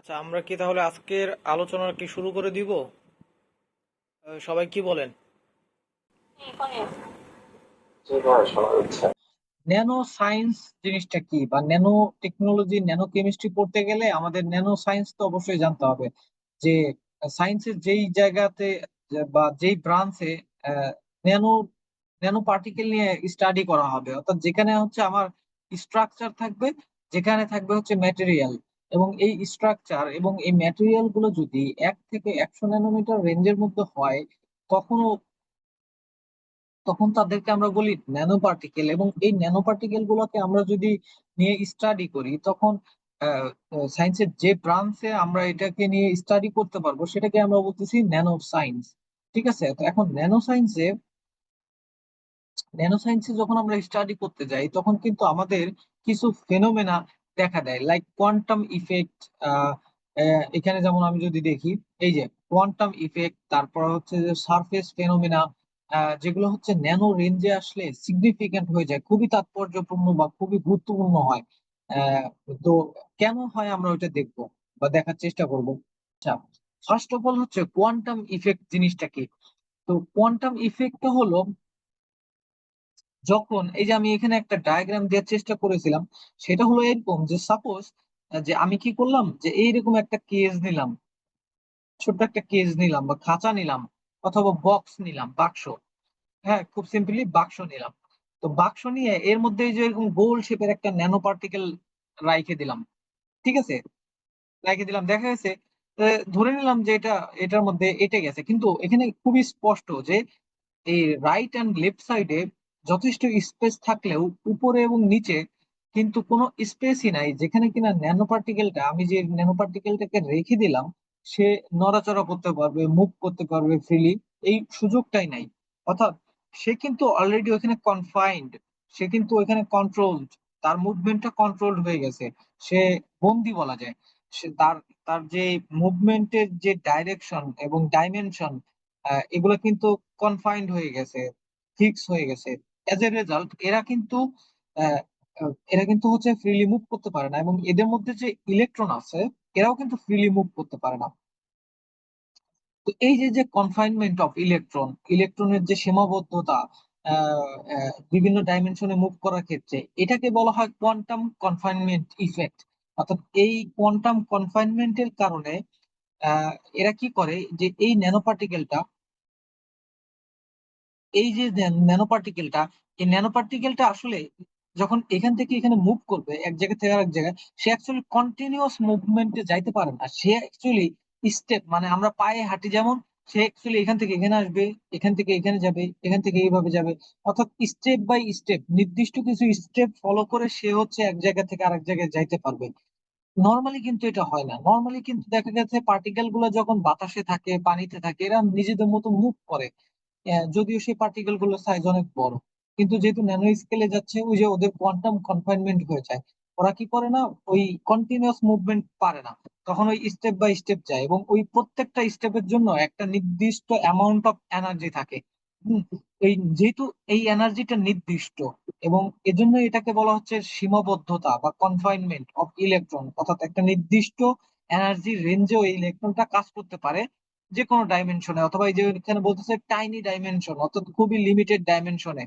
আচ্ছা, আমরা কি তাহলে আজকের আলোচনা কি শুরু করে দিব? সবাই কি বলেন? ন্যানো সায়েন্স জিনিসটা কি বা ন্যানো টেকনোলজি ন্যানো কেমিস্ট্রি পড়তে গেলে আমাদের ন্যানো সায়েন্স তো অবশ্যই জানতে হবে। যে সায়েন্সের যেই জায়গাতে বা যেই ব্রাঞ্চে ন্যানো ন্যানো পার্টিকেল নিয়ে স্টাডি করা হবে, অর্থাৎ যেখানে হচ্ছে আমার স্ট্রাকচার থাকবে, যেখানে থাকবে হচ্ছে ম্যাটেরিয়াল, এবং এই স্ট্রাকচার এবং এই ম্যাটেরিয়াল গুলো যদি 1 থেকে 100 ন্যানোমিটার রেঞ্জের মধ্যে হয়, তখনও তখন তাদেরকে আমরা বলি ন্যানো পার্টিকেল। এবং এই ন্যানো পার্টিকেল গুলোকে আমরা যদি নিয়ে স্টাডি করি, তখন সায়েন্সের যে ব্রাঞ্চে আমরা এটাকে নিয়ে স্টাডি করতে পারবো সেটাকে আমরা বলতেছি ন্যানো সায়েন্স। ঠিক আছে, তো এখন ন্যানো সায়েন্সে যখন আমরা স্টাডি করতে যাই, তখন কিন্তু আমাদের কিছু ফেনোমেনা দেখা দেয়, লাইক কোয়ান্টাম ইফেক্ট। এখানে যেমন আমি যদি দেখি, এই যে কোয়ান্টাম ইফেক্ট, তারপর হচ্ছে যে সারফেস ফেনোমেনা, যেগুলো হচ্ছে ন্যানো রেঞ্জে আসলে সিগনিফিকেন্ট হয়ে যায়, খুবই তাৎপর্যপূর্ণ বা খুবই গুরুত্বপূর্ণ হয়। আহ, তো কেন হয় আমরা ওইটা দেখবো বা দেখার চেষ্টা করব। আচ্ছা, ফার্স্ট অফ অল হচ্ছে কোয়ান্টাম ইফেক্ট জিনিসটা কি। তো কোয়ান্টাম ইফেক্টটা হলো যখন, এই যে আমি এখানে একটা ডায়াগ্রাম দেওয়ার চেষ্টা করেছিলাম, সেটা হলো এরকম যে সাপোজ যে আমি কি করলাম, যে এইরকম একটা কেজ নিলাম, ছোট্ট একটা কেজ নিলাম বা খাঁচা নিলাম, অথবা বক্স নিলাম, বাক্স। হ্যাঁ, খুব সিম্পলি বাক্স নিলাম। তো বাক্স নিয়ে এর মধ্যে এই যে এরকম গোল শেপের একটা ন্যানো পার্টিকেল রাইখে দিলাম। ঠিক আছে, রেখে দিলাম, দেখা গেছে ধরে নিলাম যে এটার মধ্যে এঁটে গেছে, কিন্তু এখানে খুবই স্পষ্ট যে এই রাইট অ্যান্ড লেফট সাইডে যথেষ্ট স্পেস থাকলেও উপরে এবং নিচে কিন্তু কোনো স্পেসই নাই, যেখানে কিনা ন্যানো পার্টিকেলটা, আমি যে ন্যানো পার্টিকেলটাকে রেখে দিলাম, সে নড়াচড়া করতে পারবে, মুভ করতে পারবে ফ্রিলি, এই সুযোগটাই নাই। অর্থাৎ সে কিন্তু অলরেডি ওখানে কনফাইন্ড, সে কিন্তু ওখানে কন্ট্রোলড, তার মুভমেন্টটা কন্ট্রোলড হয়ে গেছে, সে বন্দি বলা যায়। সে তার তার যে মুভমেন্টের যে ডাইরেকশন এবং ডাইমেনশন, এগুলো কিন্তু কনফাইন্ড হয়ে গেছে, ফিক্স হয়ে গেছে। এজ এ রেজাল্ট আহ, এরা কিন্তু হচ্ছে ফ্রিলি মুভ করতে পারে না, এবং এদের মধ্যে যে ইলেকট্রন আছে, এরাও কিন্তু ফ্রিলি মুভ করতে পারে না। তো এই যে যে কনফাইনমেন্ট অফ ইলেকট্রনের যে সীমাবদ্ধতা, বিভিন্ন ডাইমেনশনে মুভ করার ক্ষেত্রে, এটাকে বলা হয় কোয়ান্টাম কনফাইনমেন্ট ইফেক্ট। অর্থাৎ এই কোয়ান্টাম কনফাইনমেন্টের কারণে আহ, এরা কি করে, যে এই ন্যানো পার্টিকেলটা, এই যে ন্যানো পার্টিকেলটা এই ন্যানো পার্টিকেলটা আসলে যখন এখান থেকে এখানে মুভ করবে এক জায়গা থেকে আরেক জায়গায়, সে অ্যাকচুয়ালি কন্টিনিউয়াস মুভমেন্টে যাইতে পারে না। সে অ্যাকচুয়ালি স্টেপ, মানে আমরা পায়ে হাঁটি যেমন, সে অ্যাকচুয়ালি এখান থেকে এখানে আসবে, এখান থেকে এখানে যাবে, এখান থেকে এইভাবে যাবে। অর্থাৎ স্টেপ বাই স্টেপ, নির্দিষ্ট কিছু স্টেপ ফলো করে সে হচ্ছে এক জায়গা থেকে আরেক জায়গায় যাইতে পারবে। নর্মালি কিন্তু এটা হয় না। নর্মালি কিন্তু দেখা গেছে পার্টিকেল গুলো যখন বাতাসে থাকে, পানিতে থাকে, এরা নিজেদের মতো মুভ করে। যদিও সেই পার্টিকেল গুলোর সাইজ অনেক বড়, কিন্তু যেহেতু ন্যানো স্কেলে যাচ্ছে, ওই যে ওদের কোয়ান্টাম কনফাইনমেন্ট হয়ে যায়, ওরা কি করে না, ওই কন্টিনিউয়াস মুভমেন্ট পারে না, তখন ওই স্টেপ বাই স্টেপ যায়, এবং ওই প্রত্যেকটা স্টেপের জন্য একটা নির্দিষ্ট অ্যামাউন্ট অফ এনার্জি থাকে। হম এই যেহেতু এই এনার্জিটা নির্দিষ্ট, এবং এজন্য এটাকে বলা হচ্ছে সীমাবদ্ধতা বা কনফাইনমেন্ট অফ ইলেকট্রন, অর্থাৎ একটা নির্দিষ্ট এনার্জি রেঞ্জে ওই ইলেকট্রনটা কাজ করতে পারে যে কোনো ডাইমেনশনে, অথবা এই যে এখানে বলতেছে টাইনি ডাইমেনশন, অর্থাৎ খুবই লিমিটেড ডাইমেনশনে।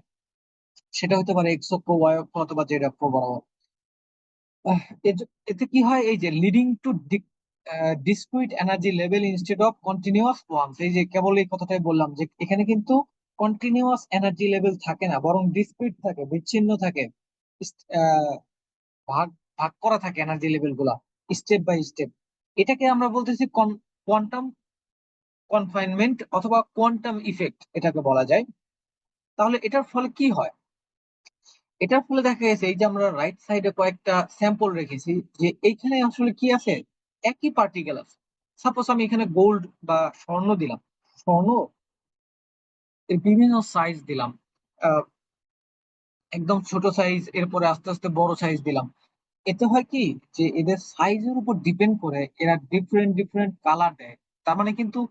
সেটা হতে পারে এক্স অক্ষ, ওয়াই অক্ষ, অথবা জেড অক্ষ বরাবর। আহ, এতে কি হয়, এই যে leading to discrete energy level instead of continuous ones, এই যে কেবল এই কথাটাই বললাম যে এখানে কিন্তু কন্টিনিউয়াস এনার্জি লেভেল থাকে না, বরং ডিসক্রিট থাকে, বিচ্ছিন্ন থাকে। আহ, ভাগ ভাগ করা থাকে এনার্জি লেভেল গুলা, স্টেপ বাই স্টেপ। এটাকে আমরা বলতেছি কোয়ান্টাম কনফাইনমেন্ট অথবা কোয়ান্টাম ইফেক্ট এটাকে বলা যায়। তাহলে এটার ফলে কি হয়, এটার ফলে দেখা গেছে, এই যে আমরা রাইট সাইডে কয়েকটা স্যাম্পল রেখেছি, যে এইখানে আসলে কি আছে, একই পার্টিকেল আছে। সাপোজ আমি এখানে গোল্ড বা স্বর্ণ দিলাম, স্বর্ণ এর বিভিন্ন সাইজ দিলাম, আহ, একদম ছোট সাইজ, এরপরে আস্তে আস্তে বড় সাইজ দিলাম। এতে হয় কি, যে এদের সাইজের উপর ডিপেন্ড করে এরা ডিফারেন্ট ডিফারেন্ট কালার দেয়। তার মানে কিন্তু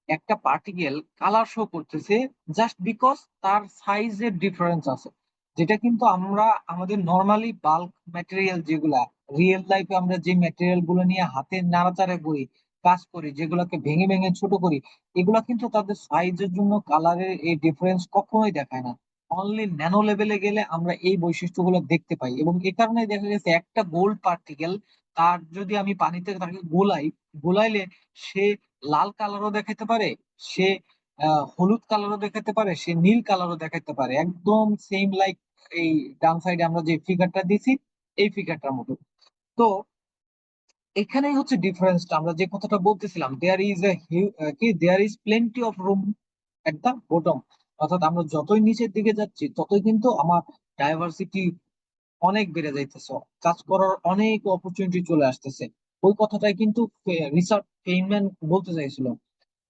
একটা পার্টিকেল কালার শো করতেছে জাস্ট বিকজ তার সাইজের ডিফারেন্স আছে, যেটা কিন্তু আমরা আমাদের নর্মালি বাল্ক ম্যাটেরিয়াল যেগুলা, রিয়েল লাইফে আমরা যে ম্যাটেরিয়াল গুলো নিয়ে হাতে নাড়াচাড়া করি, কাজ করি, যেগুলোকে ভেঙে ভেঙে ছোট করি, এগুলা কিন্তু তাদের সাইজের জন্য কালারের এই ডিফারেন্স কখনোই দেখায় না। অনলি ন্যানো লেভেলে গেলে আমরা এই বৈশিষ্ট্যগুলো দেখতে পাই, এবং এ কারণে দেখা গেছে একটা গোল্ড পার্টিকেল তার যদি আমি পানিতে তাকে গোলাইলে সে লাল কালারও দেখাতে পারে, সে হলুদ কালারও দেখাতে পারে, সে নীল কালারও দেখাতে পারে, একদম সেম লাইক এই ডান সাইডে আমরা যে ফিগারটা দিছি এই ফিগারটার মতো। তো এখানেই হচ্ছে ডিফারেন্সটা, আমরা যে কথাটা বলতেছিলাম, there is plenty of room at the bottom. অর্থাৎ আমরা যতই নিচের দিকে যাচ্ছি ততই কিন্তু আমার ডাইভার্সিটি অনেক বেড়ে যাইতেছে, কাজ করার অনেক অপরচুনিটি চলে আসতেছে। ওই কথাটাই কিন্তু রিচার্ড ফেইনম্যান বলতে চাইছিল।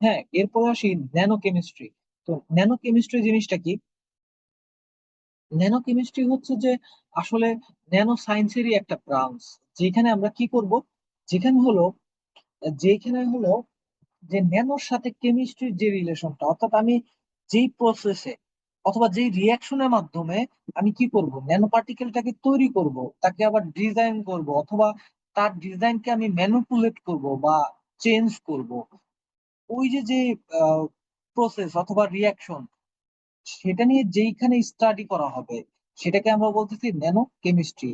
হ্যাঁ, এরপরে আসি ন্যানো কেমিস্ট্রি। তো ন্যানো কেমিস্ট্রি জিনিসটা কি? ন্যানো কেমিস্ট্রি হচ্ছে যে আসলে ন্যানো সায়েন্সেরই একটা ব্রাঞ্চ, যেখানে আমরা কি করব, যেখানে হলো যেখানে হলো যে ন্যানোর সাথে কেমিস্ট্রির যে রিলেশনটা, অর্থাৎ আমি যেই প্রসেসে অথবা যেই রিয়াকশনের মাধ্যমে আমি কি করব, ন্যানো পার্টিকেলটাকে তৈরি করব, তাকে আবার ডিজাইন করব, অথবা তার ডিজাইনকে আমি ম্যানিপুলেট করব বা চেঞ্জ করব, ওই যে যে প্রসেস অথবা রিয়াকশন, সেটা নিয়ে যেইখানে স্টাডি করা হবে সেটাকে আমরা বলতেছি ন্যানো কেমিস্ট্রি।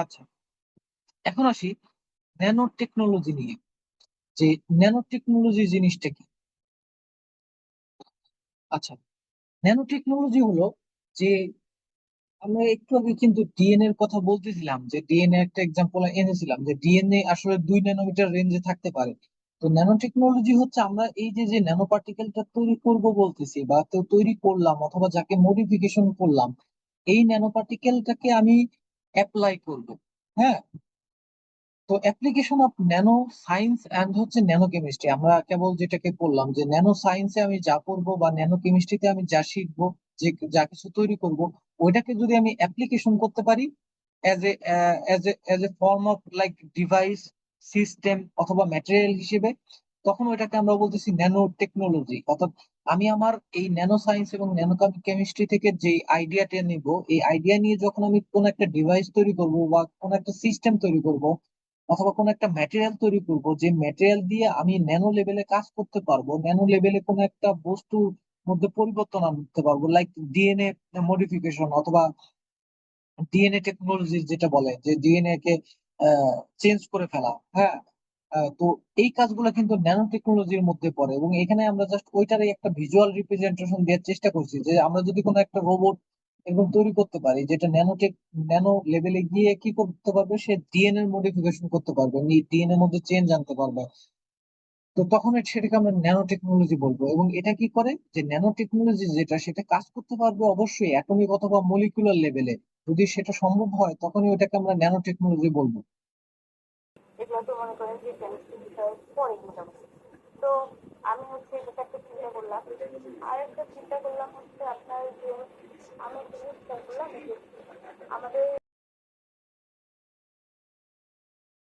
আচ্ছা, এখন আসি ন্যানো টেকনোলজি নিয়ে, যে ন্যানো টেকনোলজি জিনিসটা কি। আচ্ছা, ন্যানো টেকনোলজি হলো যে, আমরা একটু আগে কিন্তু ডিএনএ এর কথা বলতেছিলাম, যে ডিএনএ একটা এক্সাম্পল এনেছিলাম, যে ডিএনএ আসলে 2 ন্যানোমিটার রেঞ্জে থাকতে পারে। তো ন্যানো টেকনোলজি হচ্ছে আমরা এই যে যে ন্যানো পার্টিকেলটা তৈরি করব বলতেছি, বা তো তৈরি করলাম অথবা যাকে মডিফিকেশন করলাম, এই ন্যানো পার্টিকেলটাকে আমি অ্যাপ্লাই করব। হ্যাঁ, তো application of nano science and হচ্ছে ন্যানো কেমিস্ট্রি, আমরা কেবল যেটাকে বললাম যে ন্যানো সায়েন্সে আমি যা করবো বা ন্যানো কেমিস্ট্রিতে আমি যা শিখবো, যে যা কিছু তৈরি করব, ওইটাকে যদি আমি অ্যাপ্লিকেশন করতে পারি as a form of like device, system অথবা ম্যাটেরিয়াল হিসেবে, তখন ওইটাকে আমরা বলতেছি ন্যানো টেকনোলজি। অর্থাৎ আমি আমার এই ন্যানো সায়েন্স এবং ন্যানো কেমিস্ট্রি থেকে যে আইডিয়াটা নিব, এই আইডিয়া নিয়ে যখন আমি কোন একটা ডিভাইস তৈরি করব বা কোন একটা সিস্টেম তৈরি করব অথবা কোন একটা ম্যাটেরিয়াল তৈরি করব, যে ম্যাটেরিয়াল দিয়ে আমি ন্যানো লেভেলে কাজ করতে পারবো, ন্যানো লেভেলে কোন একটা বস্তুর মধ্যে পরিবর্তন আনতে পারবো, লাইক ডিএনএ মডিফিকেশন অথবা ডিএনএ টেকনোলজি, যেটা বলে যে ডিএনএ কে চেঞ্জ করে ফেলা। হ্যাঁ, তো এই কাজগুলো কিন্তু ন্যানো টেকনোলজির মধ্যে পড়ে, এবং এখানে আমরা জাস্ট ওইটারই একটা ভিজুয়াল রিপ্রেজেন্টেশন দেওয়ার চেষ্টা করছি, যে আমরা যদি কোনো একটা রোবট এরকম তৈরি করতে পারি যেটা ন্যানো লেভেলে গিয়ে কি করতে পারবে, সে ডিএনএ মডিফিকেশন করতে পারবে, ডিএনএ মধ্যে চেঞ্জ আনতে পারবে, তো তখন সেটাকে আমরা ন্যানো টেকনোলজি বলবো। এবং এটা কি করে, যে ন্যানো টেকনোলজি যেটা, সেটা কাজ করতে পারবে অবশ্যই অ্যাটমিক অথবা মলিকুলার লেভেলে। যদি সেটা সম্ভব হয় তখনই ওটাকে আমরা ন্যানো টেকনোলজি বলবো। এগুলো তো মনে করেন যে কেমিস্ট্রি বিষয়ে পড়ে মোটামুটি। তো আমি হচ্ছে এটা একটা চিন্তা করলাম, আর একটা চিন্তা করলাম